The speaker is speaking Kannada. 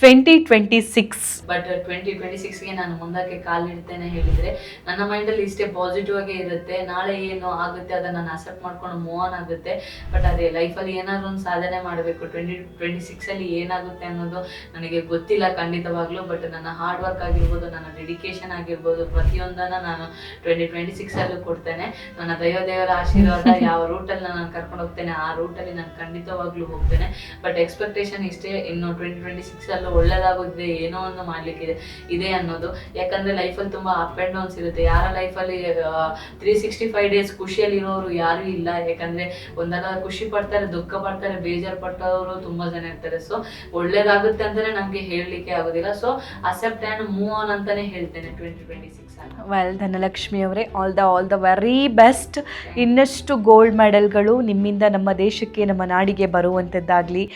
2026 ಬಟ್ 2026ಗೆ ನಾನು ಮುಂದಕ್ಕೆ ಕಾಲಿಡ್ತೇನೆ ಹೇಳಿದ್ರೆ ನನ್ನ ಮೈಂಡಲ್ಲಿ ಇಷ್ಟೇ ಪಾಸಿಟಿವ್ ಆಗೇ ಇರುತ್ತೆ. ನಾಳೆ ಏನು ಆಗುತ್ತೆ ಅದನ್ನು ನಾನು ಅಕ್ಸೆಪ್ಟ್ ಮಾಡ್ಕೊಂಡು ಮೂವ್ ಆನ್ ಆಗುತ್ತೆ. ಬಟ್ ಅದೇ ಲೈಫಲ್ಲಿ ಏನಾದರೂ ಒಂದು ಸಾಧನೆ ಮಾಡಬೇಕು. 2026ಅಲ್ಲಿ ಏನಾಗುತ್ತೆ ಅನ್ನೋದು ನನಗೆ ಗೊತ್ತಿಲ್ಲ ಖಂಡಿತವಾಗ್ಲೂ. ಬಟ್ ನನ್ನ ಹಾರ್ಡ್ ವರ್ಕ್ ಆಗಿರ್ಬೋದು, ನನ್ನ ಡೆಡಿಕೇಶನ್ ಆಗಿರ್ಬೋದು, ಪ್ರತಿಯೊಂದನ್ನು ನಾನು 2026ಅಲ್ಲೂ ಕೊಡ್ತೇನೆ. ನನ್ನ ದೇವರ ಆಶೀರ್ವಾದ ಯಾವ ರೂಟಲ್ಲಿ ನಾನು ಕರ್ಕೊಂಡು ಹೋಗ್ತೇನೆ ಆ ರೂಟಲ್ಲಿ ನಾನು ಖಂಡಿತವಾಗ್ಲೂ ಹೋಗ್ತೇನೆ. ಬಟ್ ಎಕ್ಸ್ಪೆಕ್ಟೇಷನ್ ಇಷ್ಟೇ, ಇನ್ನು 2026ಅಲ್ಲೂ ಒಳ್ಳೇದಾಗುತ್ತೆ, ಏನೋ ಒಂದು ಮಾಡ್ಲಿಕ್ಕೆ ಇದೆ ಅನ್ನೋದು. ಯಾಕಂದ್ರೆ ಲೈಫಲ್ಲಿ ತುಂಬಾ ಅಪ್ ಅಂಡ್ ಡೌನ್ಸ್ ಇರುತ್ತೆ. ಯಾರ ಲೈಫಲ್ಲಿ 365 ಡೇಸ್ ಖುಷಿಯಲ್ಲಿ ಇರೋರು ಯಾರು ಇಲ್ಲ. ಯಾಕಂದ್ರೆ ಒಂದಲ್ಲ ಖುಷಿ ಪಡ್ತಾರೆ, ದುಃಖ ಪಡ್ತಾರೆ, ಬೇಜಾರು ಪಟ್ಟವರು ತುಂಬಾ ಜನ ಇರ್ತಾರೆ. ಸೊ ಒಳ್ಳೇದಾಗುತ್ತೆ ಅಂತಾನೆ ನಮ್ಗೆ ಹೇಳಲಿಕ್ಕೆ ಆಗೋದಿಲ್ಲ. So accept and move on ಅಂತಾನೆ ಹೇಳ್ತೇನೆ 2026 ಅನ್ನು. ವೆಲ್, ಧನಲಕ್ಷ್ಮಿ ಅವರೇ, ಆಲ್ ದ ವೆರಿ ಬೆಸ್ಟ್. ಇನ್ನಷ್ಟು ಗೋಲ್ಡ್ ಮೆಡಲ್ಗಳು ನಿಮ್ಮಿಂದ ನಮ್ಮ ದೇಶಕ್ಕೆ, ನಮ್ಮ ನಾಡಿಗೆ ಬರುವಂಥದ್ದಾಗಲಿ.